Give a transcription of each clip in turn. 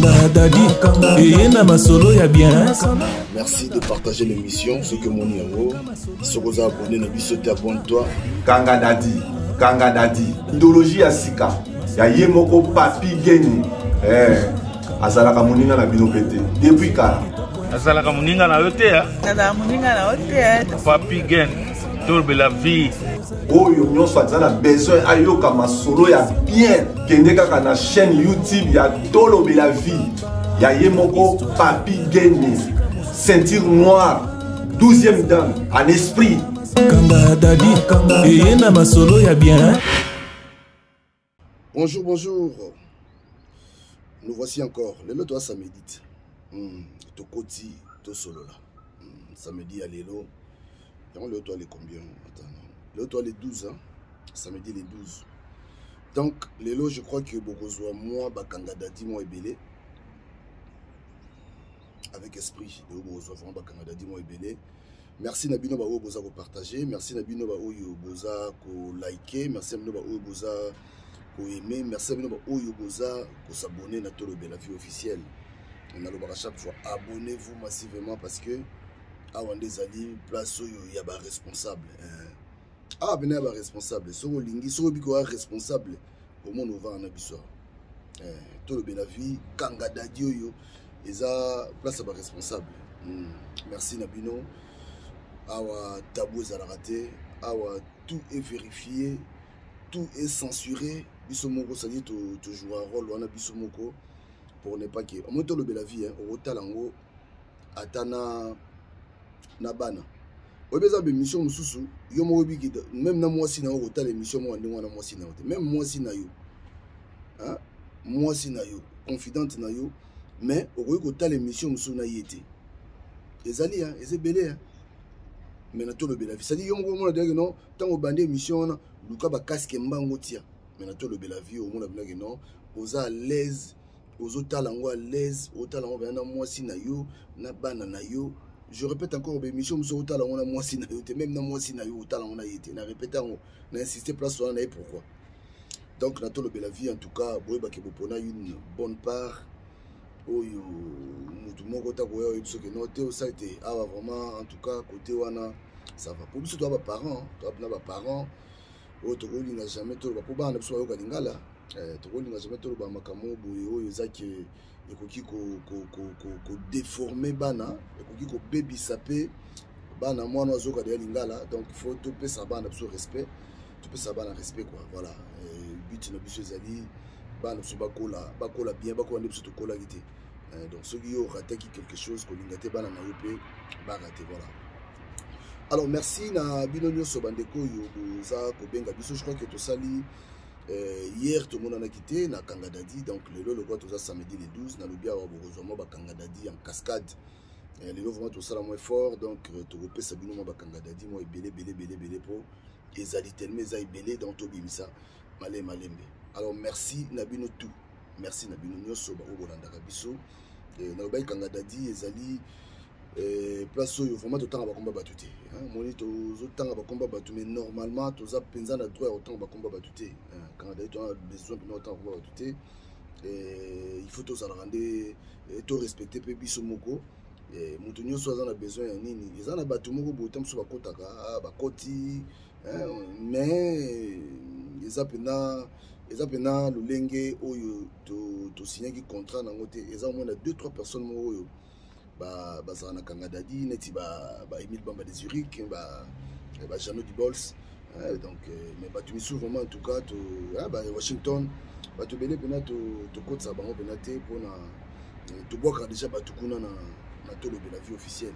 Kanga Dadi, et na masolo ya bien. Merci de partager l'émission. Ce que mon numéro, si vous avez abonné, ne sautez abonne-toi. Kanga Dadi, idéologie ya sika, ya yemoko papi geni. Azalaka muninga na bino pete. Depuis kala. Azalaka muninga na yote ya. Papi geni, torbe la vie. Oyo nyonso azala besoin ayoka masolo ya bien. Kende kaka na chaîne YouTube ya Tolobe la vie. Ya yemoko papi geni. Ceinture noire, 12e dan, en esprit. Kanga Dadi, et na masolo ya bien. Bonjour, bonjour. Nous voici encore. Le lot, toi, ça médite. Tokoti, to solo là. Samedi à l'élo. Le lot, toi, les combien? Attends, le lot, toi, les 12, hein. Samedi, les 12. Donc, l'élo, je crois que beaucoup soit moi, Bakanga Dadi, moi, Ebele. Avec esprit. Et beaucoup soit vraiment Bakanga Dadi, moi, Ebele. Merci Nabino Ba Oboza pour partager. Merci Nabino Ba Oboza pour liker. Merci Nabino Ba Oboza pour aimer. Merci Nabino Ba Oboza pour s'abonner à Tolobe la vie officielle. On a le à chaque fois. Abonnez-vous massivement parce que Awande Zali, place où il y a des responsables. Ah, ben il y a des responsables. Si vous êtes responsable, au monde où va en abissor. Tolobe la vie, Kanga Dadi, ils ont place à des responsables. Merci Nabino. Awa tabou est raté, awa tout est vérifié, tout est censuré. Bisomoko ça dit tu joues un rôle on a bisomoko pour ne pas que on monte le la vie hein au talango atana na bana. Obeza be mission mususu yo mo bi même na moi si na au tal émission moi ndingo na moi si na même moi si na yo. Hein? Moi si na yo, confidente na yo, mais au tal émission mususu na yete. Ezali hein, ezebele hein. Mais na tolo bela vie ça dit yo mo na non tant au bandé mission luka ba casque mbango tia mais na tolo bela vie au mo na bela non oza à l'aise aux otalango à l'aise otalango ba na moi si na yo na bana na yo je répète encore be mission so otalango na moi si na yo te même na moi si na yo otalango na yete na répéter na insister place sur na pourquoi donc na tolo bela vie en tout cas boy ba ke bopona une bonne part oyo mutu moko ta ko yo biso ke noté au ça été ah vraiment en tout cas côté wana ça va pour biso toi ba parents oyo to kolinga jamais to ba po bana biso yo ka lingala to kolinga jamais to ba makamo boye oyo zaki ekoki ko déformer bana ekoki ko baby sapé bana mwana azoka de lingala donc il faut to pesa bana biso respect to pesa bana respect quoi voilà but na biso zali bana biso bakola bien bakola biso to kola gité. Donc ceux qui ont raté quelque chose, que bana na yope ba raté voilà. Alors merci na binonyo sobandeko yo boza ko benga biso je crois que to sali hier tout le monde en a quitté na Kanga Dadi donc le quoi tout ça samedi les 12 na lobia wa bozoma ba Kanga Dadi en cascade. Les vraiment tout ça la moins fort donc to repé sabino ba Kanga Dadi moi belé pour ezali tellement ezali belé dans to bimisa malembe. Alors merci na bino tout. Merci na bino nyoso ba obolanda biso na ba Kanga Dadi ezali place oyo vraiment to tanga ba komba batuté hein moni to zo tanga ba komba batu mais normalement to za penza na droit autant ba komba batuté Kanga Dadi to a besoin de autant komba batuté il faut to ça rendre to respecter pe biso moko mutu nyoso za na besoin ya nini eza na batu moko botam so ba kotaka ba koti mais eza pena lolenge oyo to signé qui contrat na ngote eza au moins 2-3 personnes oyo ba za na Kanga Dadi neti ba Emile Bamba de Zurich ba Jano du Bols donc mais ba tu misu vraiment en tout cas to ba Washington ba to belé pena to kotsa bango pena te pona to boka déjà ba tukuna na tolo de la vie officielle.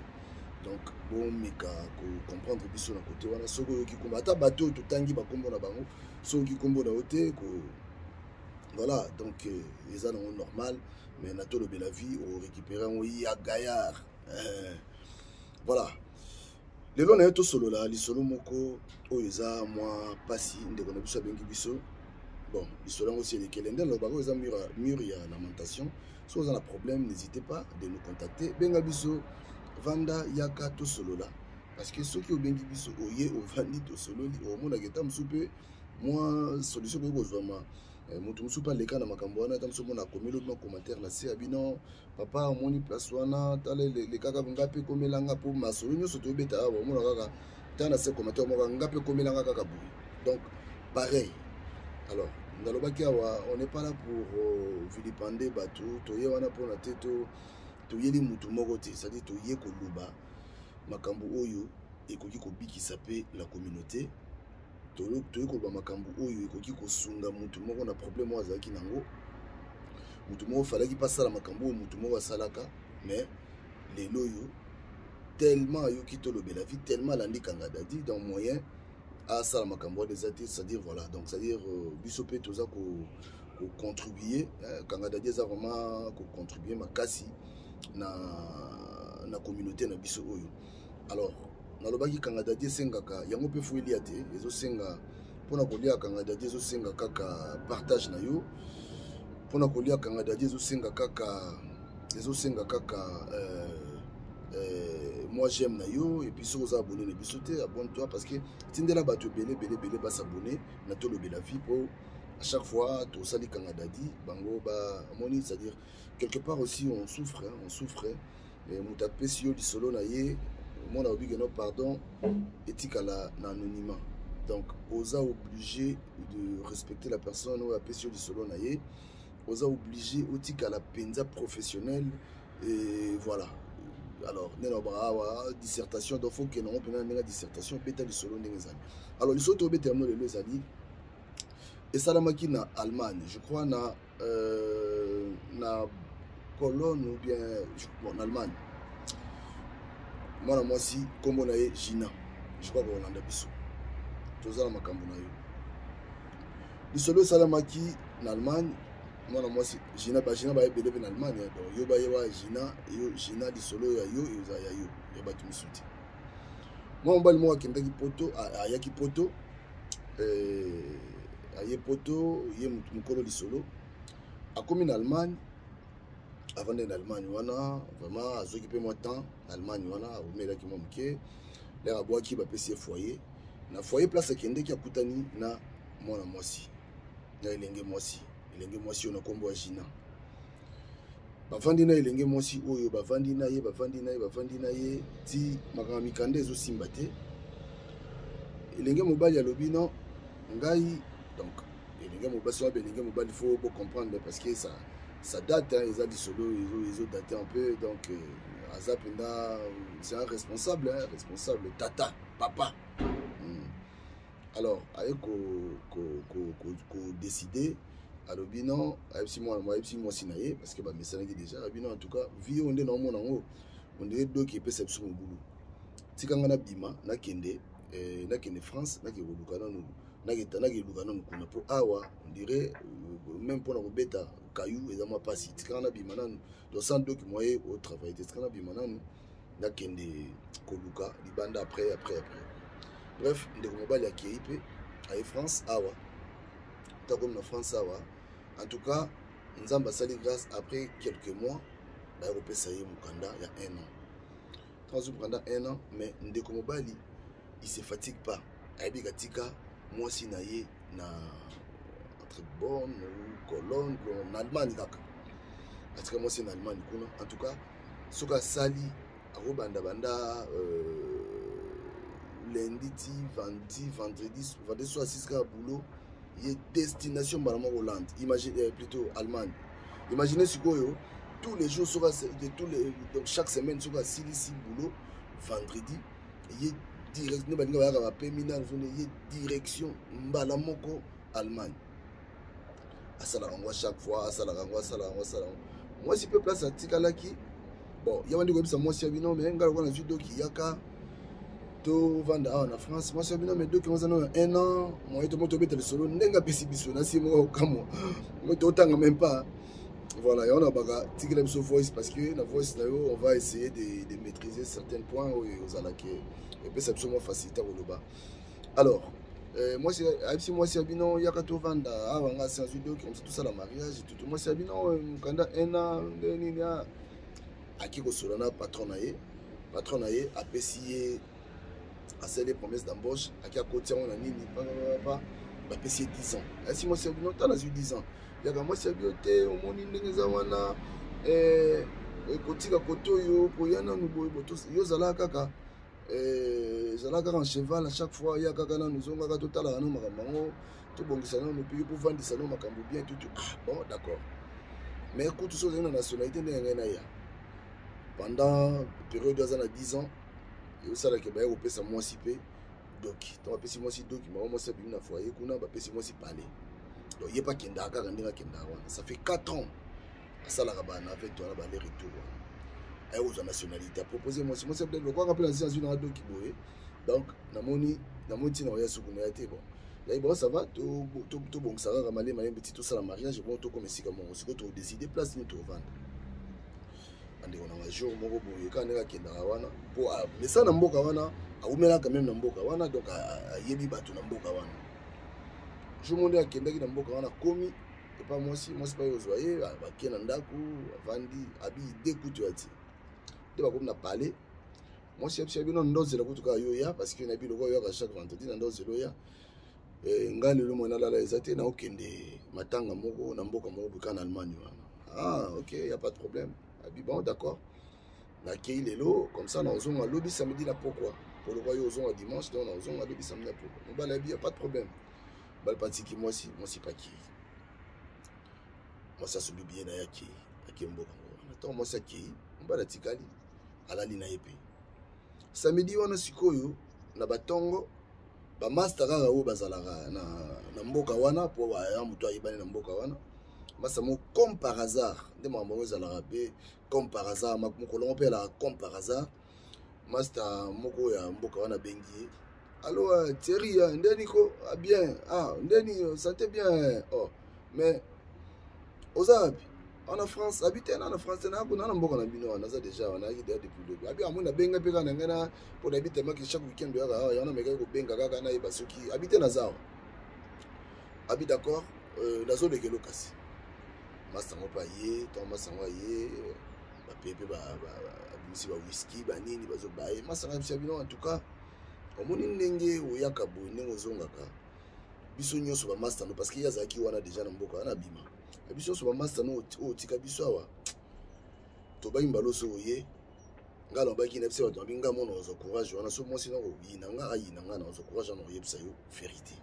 Donc bon meka ko comprendre biso na côté wana soko yo ki komba ata bateau to tangi ba kombo na bango soko ki kombo na hote ko voilà donc les gens sont normal mais na to le la vie on récupérer on y a gaillard voilà les lois na to solo là les solo moko o eza moi pasi ndeko na biso bengi biso bon les solo aussi les kelende lo ba ko eza mur ya lamentation si vous avez un problème n'hésitez pas de nous contacter benga biso vanda yaka to solo là parce que ceux qui ont bengi biso oye o vandi to solo li o mona geta msupe moi solution ko kozoma moto mosusu mpe aleka na makambo wana ata mosu omona akomi lobi commentaire na se abino papa omoni place wana tala lekaka nga mpe ekomelanga mpo masolo nyonso toyobeta awa omona kaka ta na se commentaire moko nga mpe ekomelanga kaka boye. Donc pareil. Alors nalobaki awa on n'est pas là pour vilipender bato toye wana mpona te toyeli mutu moko te, c'est-à-dire toye koloba makambo oyo ekoki kobikisa pe la communauté, toye koloba makambo oyo ekoki kosunga mutu moko na problème oyo azalaki nango, mutu moko falaki pas sala makambo oyo mutu moko asalaka, mais lelo oyo tellement ayoki tolobela vie, tellement alandi Kanga Dadi dans moyen à sala makambo des athées, c'est-à-dire voilà, donc c'est-à-dire biso pe toza ko contribuer Kanga Dadi za vraiment ko contribuer makasi na communauté na biso oyo. Alors nalobaki Kanga Dadi sengaka yango pe fueli ate ezo senga pona kolia Kanga Dadi ezo senga kaka partage na yo, pona kolia Kanga Dadi ezo senga kaka moi j'aime na yo, et puis si vous abonnez les bisoté, abonne-toi parce que tindela bato belé ba s'abonner na to le bela vie pour à chaque fois to sali Kanga Dadi bango ba moni, c'est-à-dire quelque part aussi on souffre et mutape si yo di solo na ye mon a obligé non pardon éthique à l'anonymat, donc osa obligé de respecter la personne ou apé si yo di solo na ye, osa obligé éthique à la penza professionnelle, et voilà. Alors, dissertation, donc il faut que nous ayons une dissertation, bêta du solo n'engazali. Alors, les autres bêta nous les azali. Et ça la qui na Allemagne, je crois na Cologne ou bien en Allemagne. Moi si comme on a Gina, je crois qu'on a biso. Tout ça ma kambo na yo. Le solo salamaki en Allemagne. Moi si Gina ba ebele en Allemagne, donc yo ba yewa Gina di solo ya yo ya ba tumisuti. Moi mbali mo akendaki poto ayaki poto aye poto ye mukolo di solo akomi en Allemagne, avant d'être en Allemagne wana vraiment azokipe moi temps Allemagne wana omelaki mo mke la abwaki ba pesi foyer na foyer place akendeki akutani na mwana mwasi na elenge mwasi. Elenge mwasi on a kombo Gina. Bavandi na elenge mwasi oyo bavandi na ye ti makama mikande ezo simba te. Elenge mobali alobi non ngai, donc elenge mobali so elenge mobali faut comprendre parce que ça date hein, ils a dit solo ils ont daté un peu, donc azapenda c'est un responsable tata papa. Alors avec ko décider alobi non ayebisi moi sinaye parce que ba mesanaki déjà alobi non en tout cas vie onde na omona ngo onde doki epesa biso mobulu tikanga na bima nakende France nakoluka nanu nakeluka nanu kuna po awa on dirait même pour na kobeta kayu eza mwa pasi tikanga na bima nanu donc sans doki moyen au travail tikanga na bima nanu nakende koluka libanda après bref ndeko mobali akei pe aye France awa comme na France awa. En tout cas, nous avons passé grâce après quelques mois, nous avons passé Mukanda il y a 1 an. Quand pendant 1 an, mais Ndeko Mobali, il ne se fatigue pas. Il y a moi si naïe na entre Bonn ou Cologne ou en Allemagne en tout cas moi c'est en Allemagne en tout cas ce que sali à banda lundi vendredi soit 6 heures boulot. Il y a destination Malamor Hollande, imaginez plutôt Allemagne. Imaginez ce que tous les jours, donc chaque semaine, sur 6 boulot, vendredi, il y a direction Mbalamoko Allemagne. À Salarango chaque fois, à Salarango. Moi, si je peux placer à Tikalaki, bon, il y a un peu de moi, si mais il y a un judo qui y a to vanda en France, moi c'est bien mais deux qui ont 1 an, moi et tout le monde le solo n'enga pesibiso na si moi comme moi autant même pas. Voilà, et on a baga tigre so voice parce que la voice là on va essayer de maîtriser certains points aux alaki et puis c'est absolument facilité au bas. Alors moi c'est bien il y a que to vanda avant à 5 vidéos comme tout ça la mariage tout moi c'est bien quand 1 an ni a akiko solana patron naie apprécier à ces promesses d'embauche à qui à côté on a nini pas bapesi 10 ans. Si moi c'est bien, t'as 10 ans. Il y a moi c'est bien, au monde n'engezawana kotika koto yo koyana nuboy botos yo zala kaka en cheval à chaque fois il y a kaka na nous on total na makambo to bongisa na no puis pour vendre ça no makambo bien tout. Ah bon d'accord. Mais écoute tout ça dans la nationalité na ya. Pendant période de 10 ans, et ça là que ba européen ça moi si pe donc tu vas pesi moi si donc moi c'est bien na foyer kuna ba pesi moi si parler. Donc il y a pas kenda ka ndinga kenda wana. Ça fait 4 ans. Ça la rabana avec toi là les retours. Et aux nationalités proposer moi c'est peut-être le quoi rappeler la situation dans donc boye. Donc na moni na ya sukuna ya te bon. Là bon ça va tout bon ça va ramaler malin petit tout ça la mariage bon tout comme si comme on se retrouve décider place ni tout vendre. Ande on a jour moko boye quand nga kenda wana pour mais ça na mboka wana aumela quand même na mboka wana donc yebi batu na mboka wana. Je monde akenda ki na mboka wana komi et pas moi c'est pas aux voyez ba kena ndaku vandi abi découte ati. De ba comme na parler moi c'est bien ndoze la kutuka yo ya parce que na bi loko yo ka chaque vendredi na ndoze lo ya ngale lo mona la ezate na okende matanga moko na mboka moko bukana Allemagne wana. Ah OK, il y a pas de problème. Abi bon d'accord. Na kei lelo comme ça na ozonga lobby samedi là pourquoi? Pour le royaume ozonga dimanche donc na ozonga lobby samedi là pourquoi? On va la bi, y a pas de problème. Bal parti qui moi si pas qui. Moi ça se bien na yaki mboka. Attends moi ça qui on va la tikali ala lina yepe. Samedi wana sikoyo na batongo ba master kaka o bazalaka na mboka wana po ba ya mutu ayibane na mboka wana. Masa mo comme par hasard de mambo bazalaka pe comme par hasard makolo pe la comme par hasard master moko ya mboka wana bengi. Allô Thierry ndeni ko bien ndeni santé bien oh mais ozabi en France habiter en France na kuna na mboka na bino na za déjà on a eu depuis le abi amuna benga peka na ngana pour habiter maki chaque week-end ya yana meka ko benga kaka na iba soki habiter na zao abi d'accord na zo de kelo kasi masango pa ye to masango ye ba pepe ba bimisi ba whisky ba nini bazo baye masango bisi bino en tout cas omoni ndenge oyaka boye ndenge ozongaka biso nyonso ba master no parce que yazaki wana déjà na mboka wana bima biso so ba master no otika biso awa to ba imbalo so oye ngalo baki na biso to binga mona ozo courage wana so mo sino yina nga na ozo courage na oyebisa yo vérité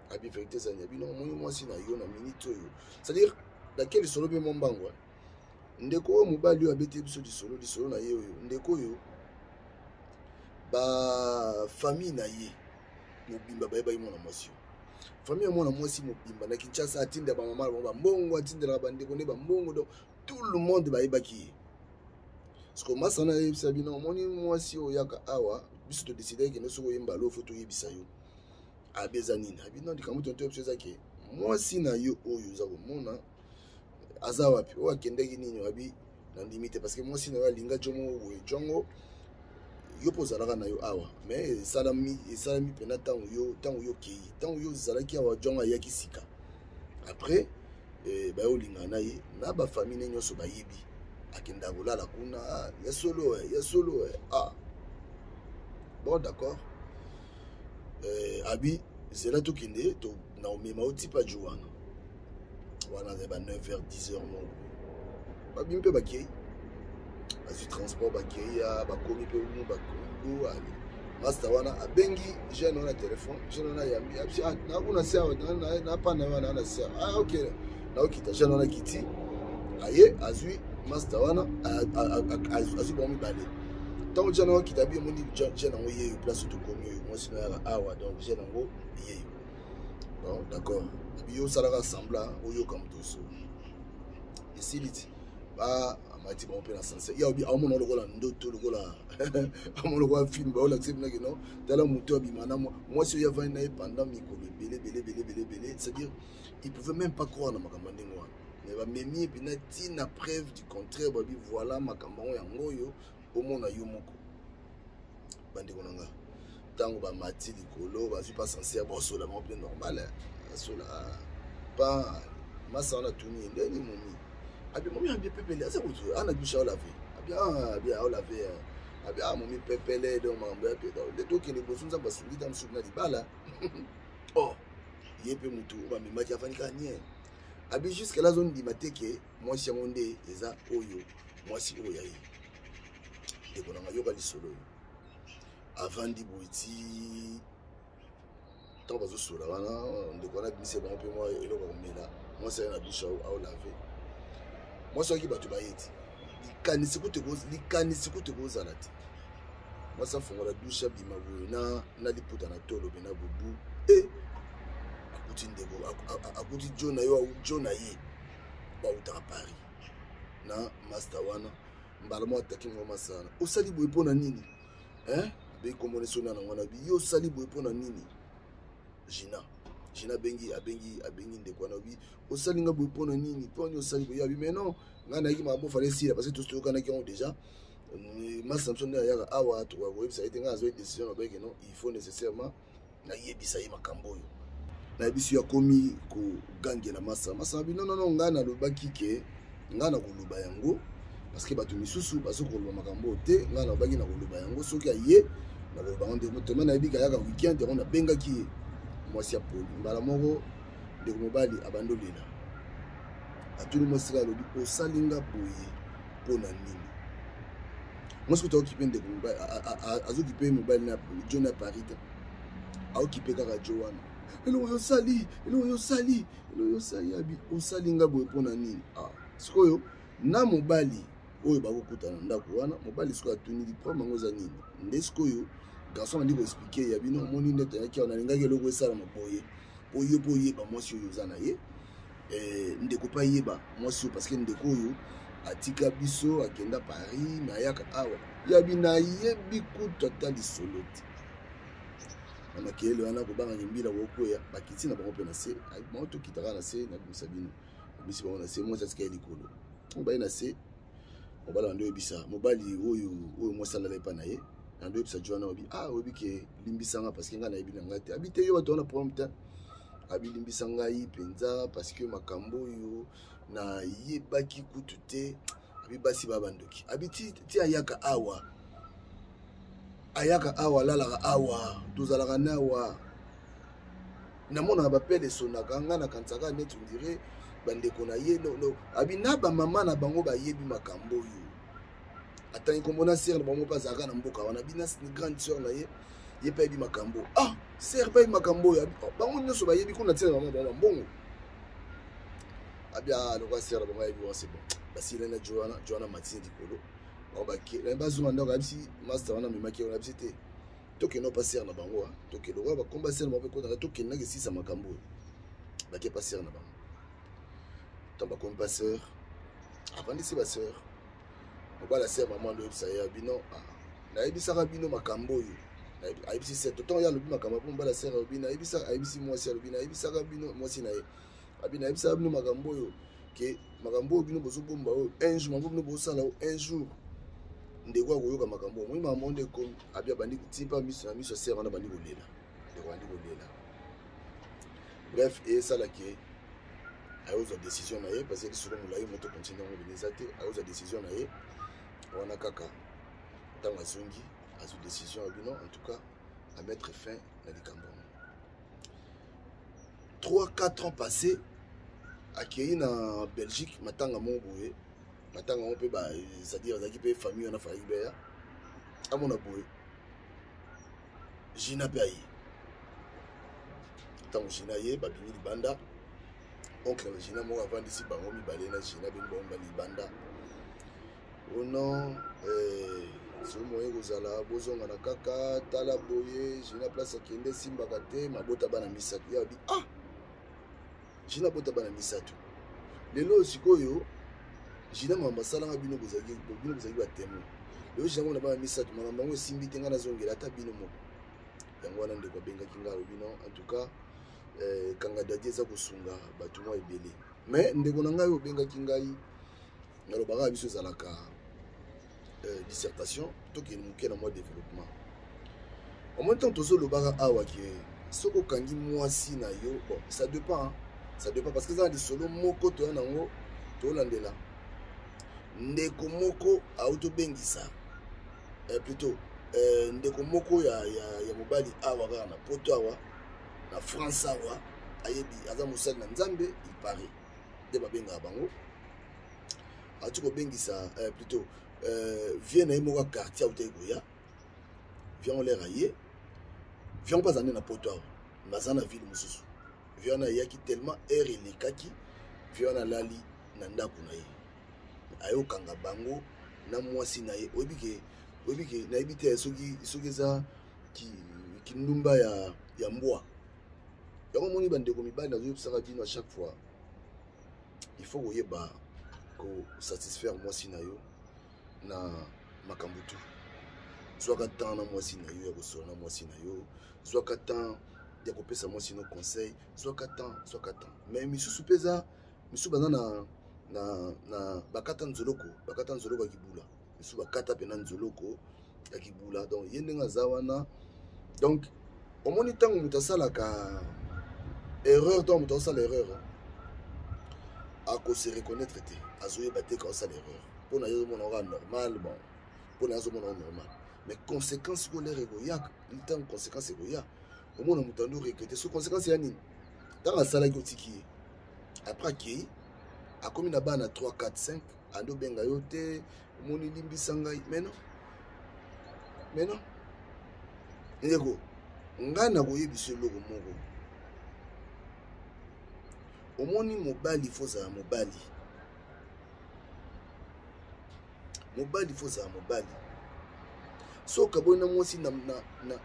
abi vérité za nyabi no mo sino yo na minute yo c'est-à-dire daquel solo be mombangwa ndeko mobali abete biso di solo na ye yo ndeko yo ba famille na ye mobimba ba yeba mona mwasi famille mona mwasi mobimba na Kinshasa atinda ba mama ba mbongo atinda ba ndeko ne ba mbongo donc tout le monde ba yeba ki ce que masa na yebisa bino moni mwasi oyaka awa biso to décider que noso yemba lo photo yebisa yo abeza nini abino ndika muto to yebisa ke mwasi na yo oyo za ko mona aza wapi o akendeki nini abi na limite parce que mwasi na yo linga jomo we jongo yo pozalaka na yo awa mais salami pena tango yo kei tango yo zalaki awa jonga yaki sika après ba yo linga na ye na ba famille nyonso ba yebi akenda kolala kuna ya solo bon d'accord abi zela to kende to na omema otipa juwana wana ba 9h 10h mon ba bimpe ba kei azu transport bakeya bakomi pe umu bakongo ali master wana abengi jeune wana téléphone jeune wana yambi na kuna sia na pana wana na sia OK na okita jeune wana kiti aye azui master wana azu bomi bale tant jeune wana kitabi mundi jeune ngo ye place to komi moi sino ya awa donc jeune ngo ye bon d'accord biyo salaka semblant oyo comme tout ça ici lit ba mati ba opera sanse ya obi amono lokola ndoto lokola amono lokola film ba ola accept na kino tala muto bi mana moi si ya va na pendant mikolo belé c'est-à-dire il pouvait même pas croire na makambo ndengwa mais ba memi puis na tina preuve du contraire ba bi voilà makambo yango yo omona yo moko bande konanga tango ba mati likolo ba suis pas censé avoir sola mo bien normal sola pas masana tuni ndeni momi abi momi abi pepele asa kutu ana bisha ola ve abi ola ve abi momi pepele do mambe pe do le to kele bosunza basuli tam suna di bala oh Yépe Moutou, mais je vais gagner. Abi jusqu'à la zone d'Imateke, moi si on est Eza Oyo, moi si Oyaï. Et qu'on a yoga solo. Avant d'Ibouiti, tant que je suis là, on décolle à c'est bon, moi et là, moi c'est un bouche à laver. Moi c'est qui va te bailler. Les canisiku te gros à la tête. Moi ça fait la douche à Bimabou, na di puta na tolo, bena boubou, et à côté de John Ayo ou John Aye, bah ou à Paris. Na master wana, mbalamo attaqué moi masana. Au sali boy pour na nini, hein? Ben comme on est sonné na wana bi, yo sali boy pour na nini. Gina bengi de quoi na bi. Au sali nga boy pour na nini, pour yo sali boy abi mais non, nga na ki ma bo fallait si parce que tout ce qu'on a qui ont déjà. Ma Samson na ya awa to wa ça a été nga zo décision na beke non, il faut nécessairement na yebisa yi makambo yo. Na bisu ya komi ko gangela masa bi non ngana lo bakike ngana ko luba yango parce que batu misusu baso ko luba makambo te ngana baki na ko luba yango soki aye na ko bango de motema na bika yaka weekend on a benga ki mwasi ya poli mbala moko de mobali abandolela atulu mosika lo bi osalinga boye pona nini moi ce que tu occupé de mobile azoccupé mobile na John à Paris a occupé kaka Joanna. Hello yo sali abi osalinga boye pona nini ah sikoyo na mobali oyo bakokutana ndako wana mobali sikoyo atuni di prendre mango za nini nde sikoyo garçon andi ko expliquer ya bino moni ndete yaki ona lingaki eloko esala maboye oyo ba mwasi oyo za na ye ndeko pa yeba mwasi parce que ndeko oyo atika biso akenda Paris na yaka awa ya bina yebi kutata di soloti na kele wana ko banga nyimbila wokoya bakiti na bango pe na se ba to kitaka na se na bisabino bisi ba na se mo tsaka likolo on ba na se on ba la ndo ebisa mobali oyo mo sala le pa na ye na ndo ebisa Joanna obi obi ke limbisanga parce que nga na yebi na ngate habite yo bato na prompte abi limbisanga yi penza parce que makambo yo na yebaki kutute abi basi ba bandoki abiti ti ayaka awa lalaka awa tozalaka nawa namona bapele sonaka nga na kansaka neti ondire bandeko na ye no abi na bamama na bango bayebi makambo oyo atangi kombona sere na bango mpe azalaka na mboka wana bina grande sœur na ye ye mpe ayebi makambo sere mpe ayebi makambo oyo bango nyonso bayebi kuna tina na mama bango mbongo abi lokwa sere na bango ayebi wana c'est bon basile na Joanna matine likolo la base on a réussi master on a mis on a visité toke no passer na bango toke lo ba combat ser mo ko na toke na ke si sa makambo ba ke passer na bango tamba comme passeur avant de se passer on va la ser maman de ça ya bino na ebisa ka bino makambo yo na ebisi c'est tout temps ya lo bino makambo on va la ser bino ebisi moi ser bino ebisa ka bino moi si na abina ebisa bino makambo yo ke makambo bino bozo bomba un jour makambo bino bozo sala un jour ndeko akoyoka makambo moi maman de comme abia bandi tipa miso na miso sera na bandi kolela ndeko bandi kolela bref et ça là qui a eu sa décision na ye parce que selon la ye moto continue à mobiliser a eu sa décision na ye on a kaka dans la zongi a sa décision bino en tout cas à mettre fin na likambo 3-4 ans passés accueilli na Belgique matanga mongoye matanga on peut ba c'est-à-dire zaki pe famille on a failli ba à mon aboye Gina Bayi tant Gina ye ba bini banda oncle Gina mo avant d'ici ba mi balé na Gina bin bon bali banda oh non so moye kozala bozonga na kaka tala boye Gina place akende simba kate mabota bana misatu ya bi Gina bota bana misatu lelo sikoyo Gina mambasala nga bino bozaki ba temo lelo Gina mona bana misatu mama bango simbi tenga na zongela ta bino mo yango wana ndeko benga kinga bino en tout cas kanga dadi za kosunga batu mo ebele mais ndeko na ngai obenga kingai na lobaka biso zalaka dissertation to ki muke na mo développement en même temps tozo lobaka awa ki soko kangi mwasi na yo bon ça dépend parce que ça des solo moko to nango to landela ndeko moko auto bengisa plutôt ndeko moko ya mobali awa na poto awa na France awa ayebi aza mosali na nzambe il paraît nde babengaka bango ati kobengisa plutôt vie na ye moko quartier auta ekoya vie olera ye vie mpo aza nde na poto awa baza na ville mosusu vie wana eyaki tellement aire elekaki vie wana alali na ndako na ye ayokanga bango na mwasi na ye oyebi ke nayebi te soki eza kindumba ya mbwa yango moni bandeko mibali nazoyebisaka bino à chaque fois il faut koyeba kosatisfaire mwasi na yo na makambo tu zwaka temps na mwasi na yo ya kosola na mwasi na yo zwaka temps ya kopesa mwasi no conseil zwaka temps mais misusu mpe eza misusu baza na bakata nzoloko ya kibula misusu bakata mpe na nzoloko ya kibula donc ye ndenge aza wana donc omoni ntango moto asalaka erreur to moto asala erreur akose reconnaître te azoyeba te ka osala erreur mpona ye ozomona oka normal bon mpona ye azomona oka normal mais conséquence kolere ekoyaka ntango conséquence ekoya omona moto ando regrete so conséquence ya nini ntango asalaki otiki ye après akei akomi na bana 3 4 5 ando benga yo te omoni limbisa ngai mais non ndeko ngai nakoyebisa eloko moko omoni mobali fozala mobali fozala mobali so kaboni na mwasi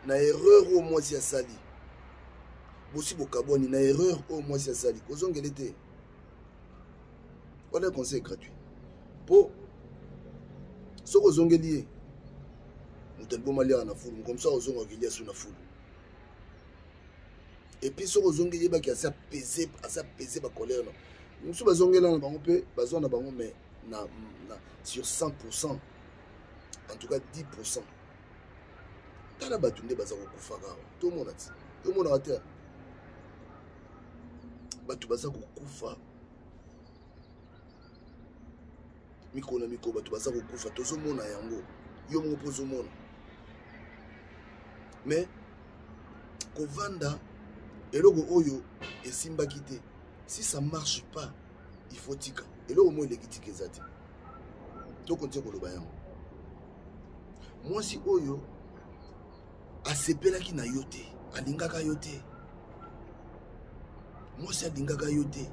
na erreur oyo mwasi asali bosi bokabwani na erreur oyo mwasi asali kozongele te wana conseil gratuit mpo soki ozongeli ye moto aliboma liaka na fulu comme ça ozongaki lia so na fulu et puis soki ozongeli ye baki asa pese bacolère na mosusu bazongela na bango mpe bazwa na bango mais sur 100% en tout cas 10% tala bato nde baza kokufaka awa tomonaka te bato baza kokufa mikolo na mikolo bato baza kokufa tozomona yango yo moko mpo ozomona mais kovanda eloko oyo esimbaki te si ça marche pas il faut tika eloko mo eleki tika eza te tokontie koloba yango mwasi oyo asepelaki na yo te alingaka yo te mwasi alingaka yo te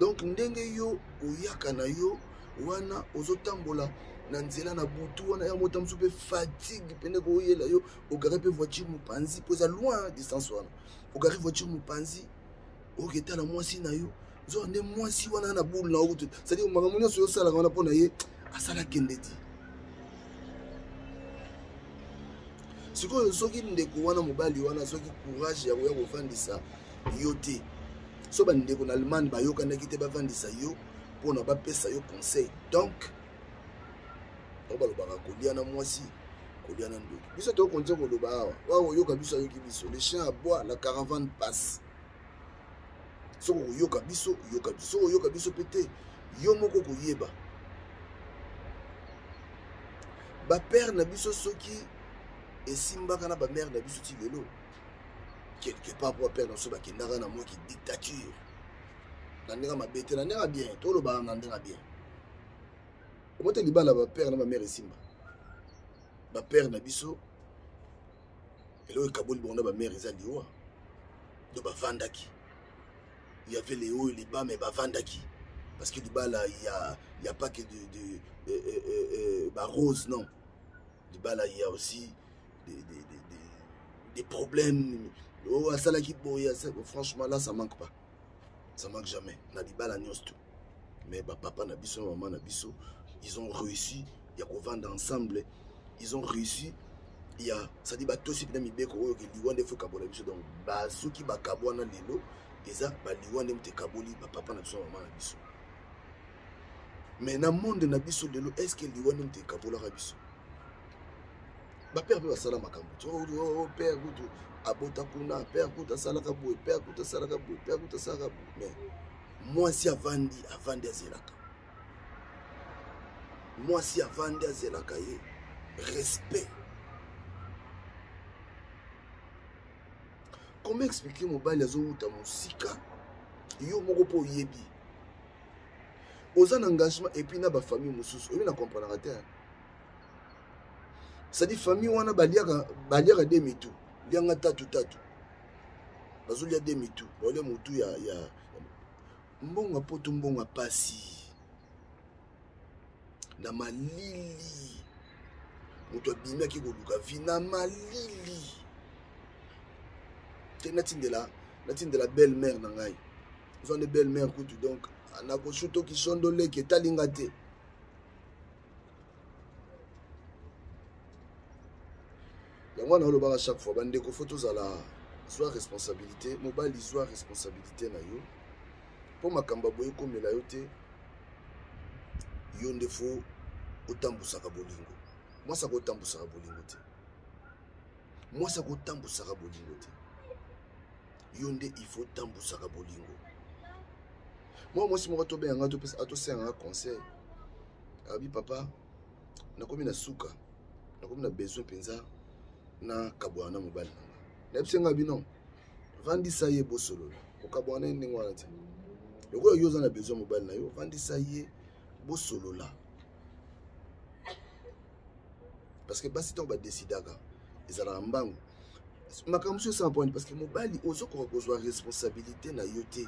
donc ndenge yo oyaka na yo wana ozotambola na nzela na butu wana ya mota mosusu mpe fatigue pene koyela yo ogare mpe voiture mopanzi mpo eza loin distance wana ogare voiture mopanzi oketala mwasi na yo zoa nde mwasi wana na boule na okutu c'est-à-dire makambo nyonso yosalaka wana mpo na ye asala kende ti sikoyo soki ndeko wana mobali wana soki courage ya koya kovandisa yo te so bandeko na Allemagne bayokanaki te bavandisa yo mpona bapesa yo conseil donc balobaka kolia na mwasi kolia na ndoki biso tokontia koloba awa oyoka biso ayoki biso le chien aboie la caravane passe soko oyoka biso soko oyoka biso mpe te yo moko koyeba bapere na biso soki esimbaka na bamere na biso ti lelo quelque part mpo bapere na biso bakendaka na moki dictature na ndenge mabe te na ndenge bien tolobaka na ndenge bien omote libala bapere na bamere esimba bapere na biso eloko ekaboli bongo na bamere eza liwa do bavandaki il y avait les hauts et les bas mais bavandaki parce que libala il y a pas que de rose non libala il y a aussi des problèmes oh asalaki boya franchement là ça manque pas ça manque jamais na libala nyonso tout mais papa na biso maman na biso ils ont réussi il y a qu'on vendre ensemble ils ont réussi il y a ça dit batosi pina mibeko oyo ke liwande fo kabola biso donc ba soki ba kabwana lelo eza ba liwande mte kaboli ba papa na biso maman na biso mais na monde na biso lelo est-ce que liwande mte kabola ka biso ba père ba sala makambo oh père kutu abota kuna père kutu sala ka boy père kutu sala ka boy père kutu sala ka boy mais moi si avandi azelaka moi si avandi azelaka ye respect comment expliquer mobali azouta musika yo moko po yebi aux engagement et puis na ba famille mususu obi na comprendre te ça dit famille wana baliaka demi tout lianga tatu bazulia demi tout bole mutu ya mbonga poto mbonga pasi na malili mutu abimia ki koluka vi na malili te natindela belle-mère na ngai ont des belles-mères kutu donc na ko chuto ki sondole ki talinga te yango na olobaka chaque fois bandeko photos à la soit responsabilité mobali soit responsabilité na yo po makamba boye komela yo te yo ndefo otambusaka bolingo moi ça ko tambusaka bolingo te yonde il faut tambusaka bolingo moi si moko tobe yanga to pesa atosenga conseil abi papa nakomi na suka nakomi na besoin penza na kabwana mobali na episenga bino vandisa ye bosolola okabwana ndingo wana te loko yo za na besoin mobali na yo vandisa ye bosolola parce que basi to ba décidaka ezala mbangu makambo so ça point parce que mobali ozoko kozwa responsabilité na yo te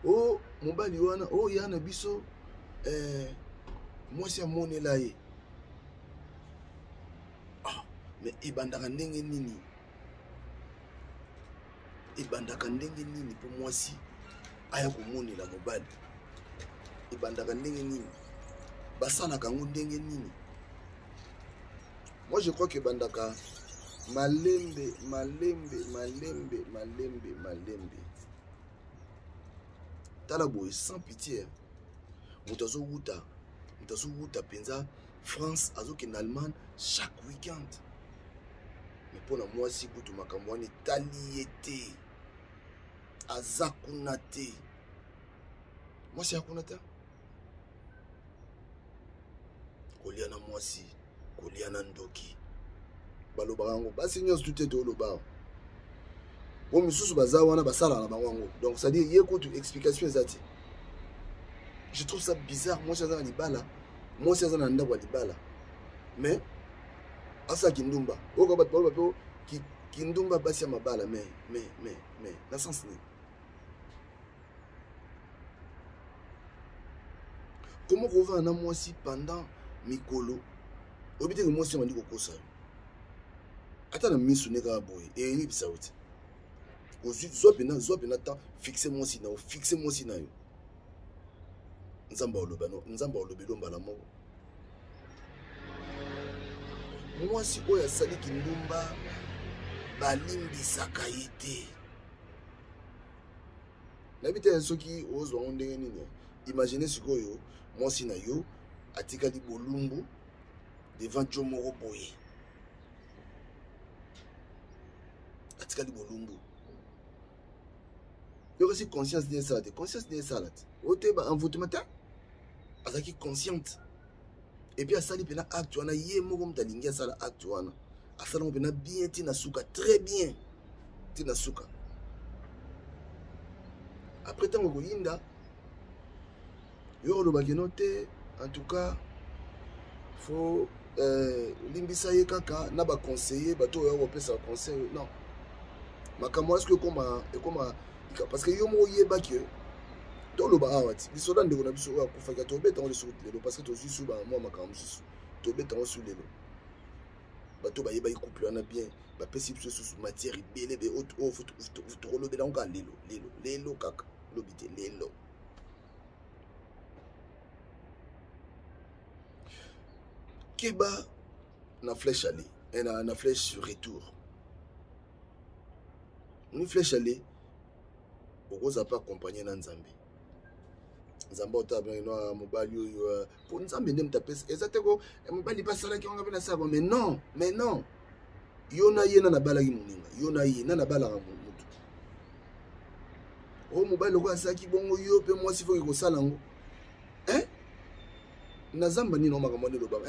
oh mobali wana oh yana biso moi c'est monela ye ah mais ibandaka ndenge nini pour moi si aya komonela mobali ibandaka ndenge nini basalaka ngo ndenge nini. Moi je crois que bandaka malembe tala boy sans pitié mutazo wuta penza France azoki en Allemagne chaque week-end mais pour la moi si kutu makambo ni taliete azakunate moi c'est akunata koliana moi si koliana ndoki balobango basi nyos tout est oloba o misusu bazawana basala na bango donc ça dit yekutu explication ezati je trouve ça bizarre moi ça dans libala moi ça dans ndabwa libala mais asa kindumba oko bat bato kindumba basi ya mabala mais na sens ni comment on va na moi si pendant mikolo obite que moi si on dit kokosa ata na misu neka boy et ni bisauti ozu zo pena temps fixer moi si na yo nzamba olobelo mbala moko moi si oya sali kindumba balimbisaka ete nabite soki ozwa ndenge nini imaginez sikoyo moi si na yo atikali bolumbu devant Jomoro boye atikali bolumbu yo aussi conscience de ça ote ba envoûtement ta azaki consciente et puis asali pena acte wana ye moko mtalingi asala acte wana asala pena bien tina suka très bien tina suka après tango koyinda yo lo bagenote en tout cas faut limbisa ye kaka na ba conseiller bato yo opesa conseil non makamwa est-ce que comme parce que yo mo yeba que to lo ba awati bisoda ndeko na biso ya kufaka to beta on sur lelo parce que to susu ba moi makamwa susu to beta on sur lelo bato ba yeba couple na bien ba pesi biso susu matière ibele be autre to lo bela on ka lelo kaka lobite lelo Keba na flèche aller et na flèche retour. Une flèche aller okoza pas accompagner na Nzambe. Nzambe otabla no mobali yo pour Nzambe ndem tapesa ezateko mobali pasala ki onga bena sabo mais non. Yo na yena na bala ki muninga. Yo na yena na bala mutu. O mobali ko asaki bongo yo pe moi si faut ko sala ngo. Hein? nazamba nino makambo ndelo baba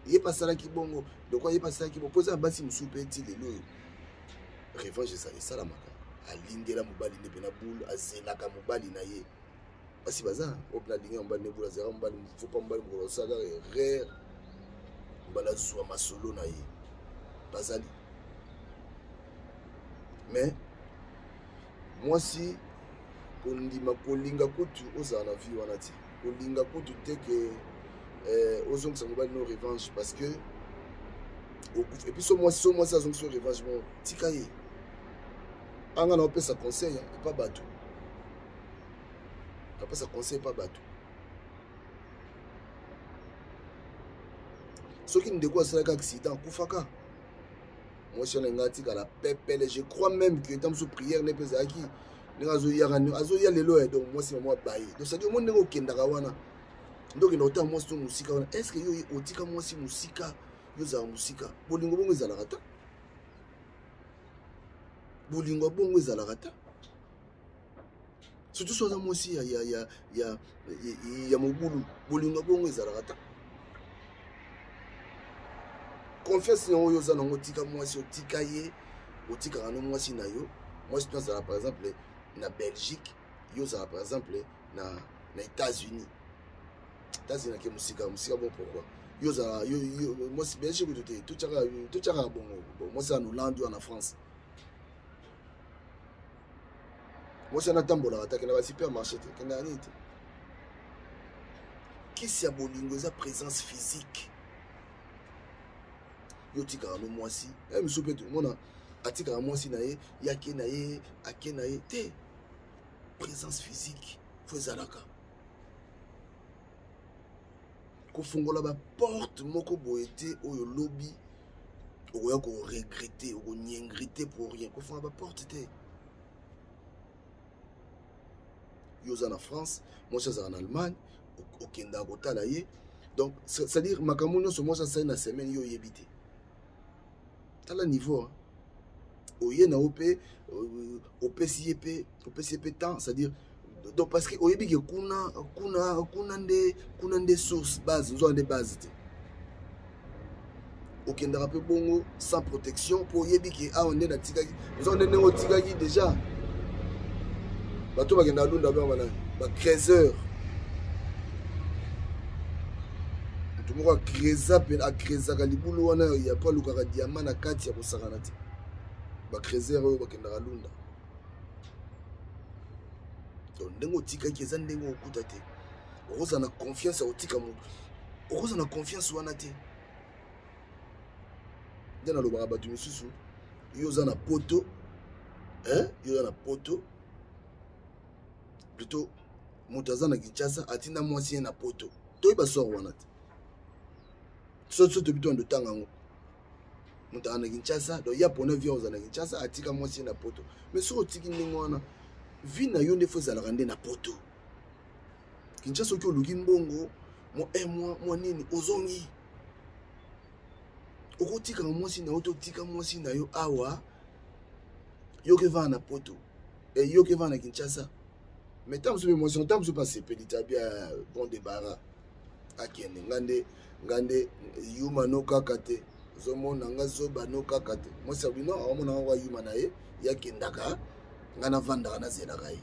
ye pasala ki bongo de quoi ye pasala ki bongo poza basi musupe ti lelo revanche ça ça la maka alingela mobali ne pena boule azelaka mobali na ye basi baza opla linga mobali ne boule azela mobali faut pas mobali ko sala rare mbala zwa masolo na ye bazali mais moi si kondima kolinga kutu oza na vie wana ti kolinga kutu te que ozongisa mobali no revanche parce que et puis so moi ça zongisa revanche bon tika ye anga na opesa conseil et pas bateau opesa conseil pas bateau soki ndeko asalaka accident kufaka moi si on a ngati kala pepele je crois même que tant sous prière ne pesa aki azo ya lelo donc moi si moi baye donc ça dit au monde ngo kendaka wana donc il autant moi si musika wana est-ce que yo otika moi si musika yo za musika bolingo bongo ezalaka ta bolingo bongo ezalaka ta surtout so za moi si ya mobulu bolingo bongo ezalaka ta confiance en yo za nango tika moi si otika ye otika kana moi si na yo moi si toi par exemple na Belgique yo za par exemple na États-Unis ke musika bon pourquoi yo za yo moi si Belgique tout tchaka bon moi c'est en Hollande ou en France moi c'est na tambola attaque na supermarché te kana nini qui c'est bolingo za présence physique yo tika no moi si me soupe tout mona atika moi si na ye yake na ye ake na ye te présence physique faut zalaka ko fungola ba porte moko boete oyo lobby oya ko regretter o nyengreter pour rien ko fungola ba porte te yo za na France moi ça en Allemagne au kenda ko tala ye donc c'est à dire makamuno so moi ça na semaine yo yebité tala niveau hein? Oye na op OPCP temps c'est à dire donc parce que oyebi ke kuna nde source base nous avons des bases okenda rappel bongo sans protection pour oyebi ke a on est na tikaki nous avons des tikaki déjà bato bakenda lunda ba 13 heures tout mo kwa kreza pe a kreza ka libulu wana ya pa lukaka diamant na kati ya kosakana ti ba 13 heures oyo bakenda lunda donc ndengo tika ki eza ndengo okuta te okoza na confiance otika mo okoza na confiance wana te ndena lo baka batu misusu yo za na poto yo za na poto plutôt motaza na Kinshasa atinda mwasi na poto to iba sor wana te so depuis de temps ngo motaza na Kinshasa do ya pona via oza na Kinshasa atika mwasi na poto mais so otiki ndingo wana vi na yo nde fo zalaka nde na poto Kinshasa oki oluki mbongo moi nini ozongi okotika mwasi na yo totika mwasi na yo awa yo ke va na poto et yo ke va na Kinshasa mais tant que moi tant que passer petit bien bon débarras akende ngande yuma no kakate zomona ngazoba no kakate moi ça bino amona wa yuma na ye yakendaka ngana vanda na zelaka ye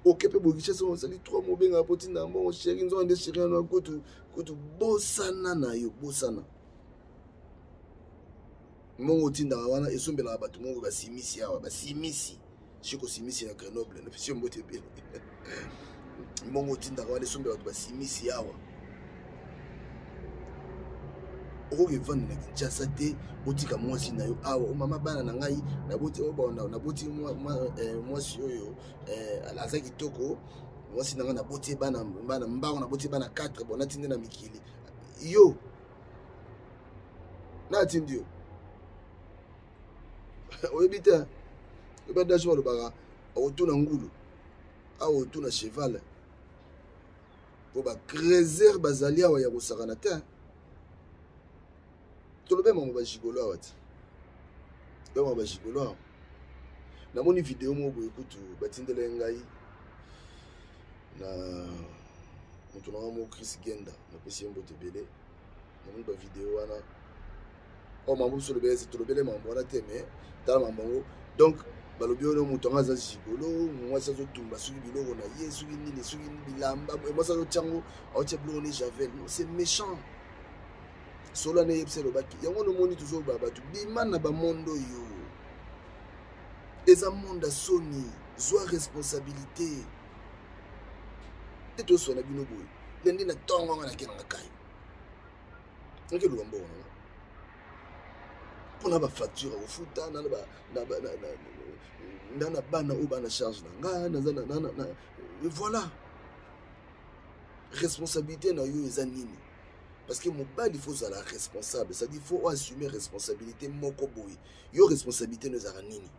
okepe bogisha so sali 3 mobenga potinda mo chéri nzo ande chéri na kutu bosana na yo bosana mongo tinda wana esombela batu mongo basimisi awa basimisi chiko simisi na Grenoble na pisio mbote bele mongo tinda wana esombela batu basimisi awa okoki vanda na Kinshasa te botika mwasi na yo awa o mama bana na ngai na boti obonda na boti mwasi oyo aza kitoko mwasi na nga na boti bana mbango na boti bana 4 bona tinde na mikili yo na tindio oyebita ebada jo lo baka otuna ngulu a otuna cheval po ba crezer bazalia wa ya kosakana te tolobe mama ba jigolo awati mama ba jigolo na moni video mo boye kutu batindele ngai moto na mo Chris Genda na pesi mbote belé na mo ba vidéo wana o mambo so le bese to le belé mambo na teme tala mambo donc balobi ono moto nga za jigolo moi ça zo tumba suki biloko na ye suki bilamba moi ça zo tiango au teblo ni javel c'est méchant solo na yebse lo baki yango no moni toujours baba tu bimana ba mondo yo eza monde soni zwa responsabilité et to so na bino boy lendi na tongo nga na kenga kai ngeke lo mbo na pona ba facture au futa na ba na bana ou bana charge na na voilà responsabilité na yo eza nini parce que mon père il faut être responsable ça dit il faut assumer responsabilité moko boy yo responsabilité nous a nini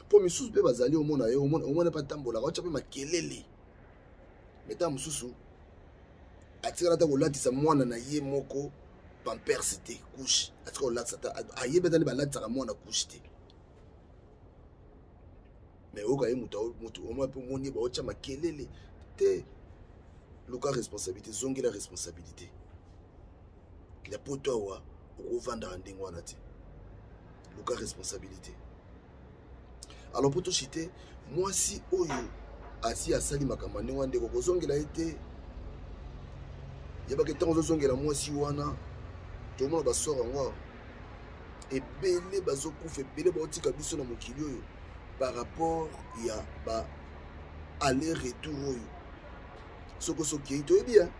pour misusu pe bazali au monde pas tambola ko tchape makelele meta mususu atira ta kolatisa mwana na ye moko pamper c'était couche atira kolatisa ta ayebe tani balatisa mwana couche te mais oka ye mutu au moins pour moni ba ocha makelele te luka responsabilité zongi la responsabilité la poto wa o vanda ndingo wana te luka responsabilité alors poto chité moi si oyo asi asali makamane wande ko zongi la été yaba ke tango zongi la moi si wana to mo ba sora ngwa et belé bazo kufa belé ba otika biso na mokili oyo par rapport ya ba aller retour oyo soko soki to bien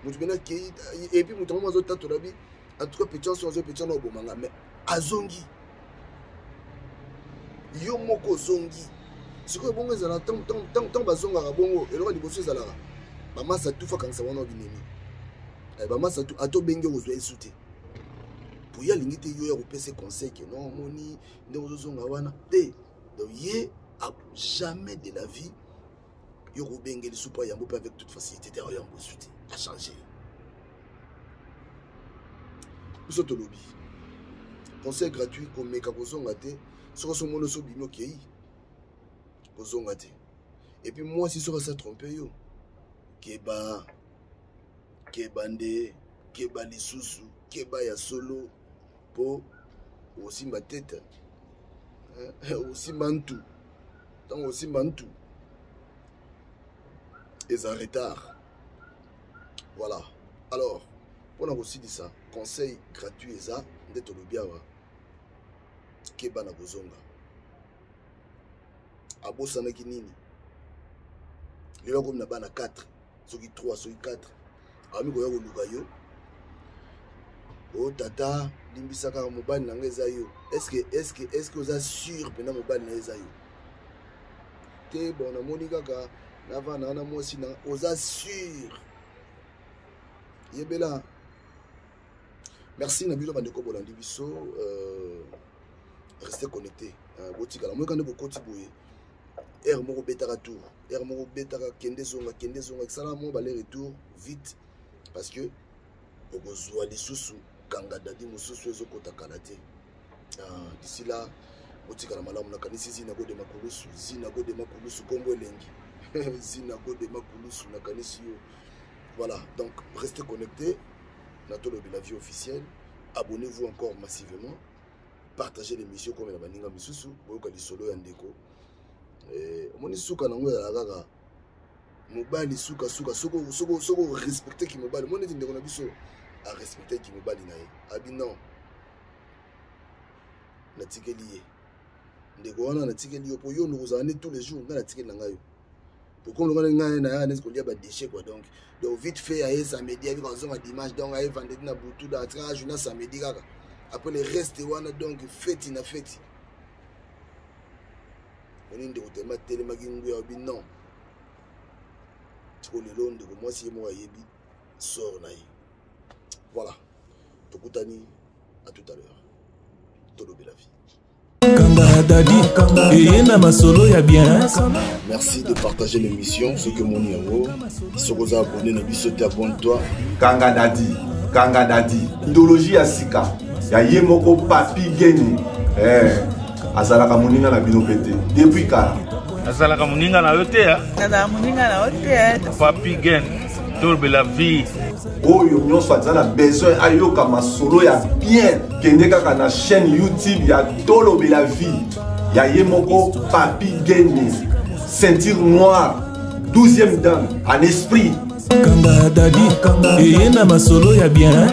mutu bena ki et puis mutu mo zo tato labi en tout cas petit so na obomanga mais azongi yo moko zongi siko bongo ezala tant bazonga ka bongo eloko liboso ezala ba masa tufa kanisa wana binemi ba masa tu ato benge ozwa esute pour ya lingite yo ya kopesa conseil que non moni ndeko zonga wana te donc yé a jamais de la vie yo robengeli soupa yambo pas avec toute facilité derrière yambo souti a changé nous autres lobby conseil gratuit comme meka kozonga te soko so mono so bino kei kozonga te et puis moi si soko ça tromper yo keba nde keba lisusu keba ya solo po aussi ma tête aussi mantu donc aussi mantu et en retard voilà alors pour aussi dit ça conseil gratuit et ça d'être le bien keba na bozonga abosana kinini lelo comme na bana 4 soki 3 soki 4 ami ko yako luka yo o tata limbisaka mobali na ngeza yo est-ce que oza sûr pena mobali na eza yo te bon na moni kaka na vana na mosi na oza sûr yebela merci na bino bande ko bolandi biso restez connectés botika la moi quand ko koti boye air moko betaka tour air moko betaka kende zonga sala mo ba les retour vite parce que okozwa lisusu kanga dadi mususu ezokota kalate d'ici là botika la malamu na kanisi zina go de makulusu kombo elengi zina go de makulusu na kanisi yo voilà donc restez connectés na tolo de la vie officielle abonnez-vous encore massivement partagez l'émission comme la baninga misusu boyoka lisolo ya ndeko omoni suka nango ya kaka mobali suka soko respecter ki mobali moni ndeko na biso a respecter ki mobali na ye abi non na tikeli ye ndeko wana na tikeli yo po yo nozana tous les jours na tikeli na ngayo pour comme le ngai na ya nesko lia ba déchet quoi donc vite fait aye samedi avec raison à dimanche donc aye vendredi na butu da tra journée samedi kaka après le reste wana donc fête na fête on inde ko tema tele makingu ya bi non tiko le londe ko moi si mo yebi sort na yi voilà tokutani à tout à l'heure todo bela vie Kanga Dadi et na masolo ya bien. Merci de partager l'émission ce que mon numéro si vous abonnez na biso te abonne-toi Kanga Dadi idéologie ya sika ya ye moko papi geni azalaka moninga na bino pete depuis kala azalaka moninga na yo te ya nazala moninga na yo te Papi Gen tolobela vie oyo nyonso aza na besoin ayoka masolo ya bien kende kaka na chaîne YouTube ya tolobela vie ya ye moko Papi Gen ceinture noire 12e dan en esprit kanga dadi eye na masolo ya bien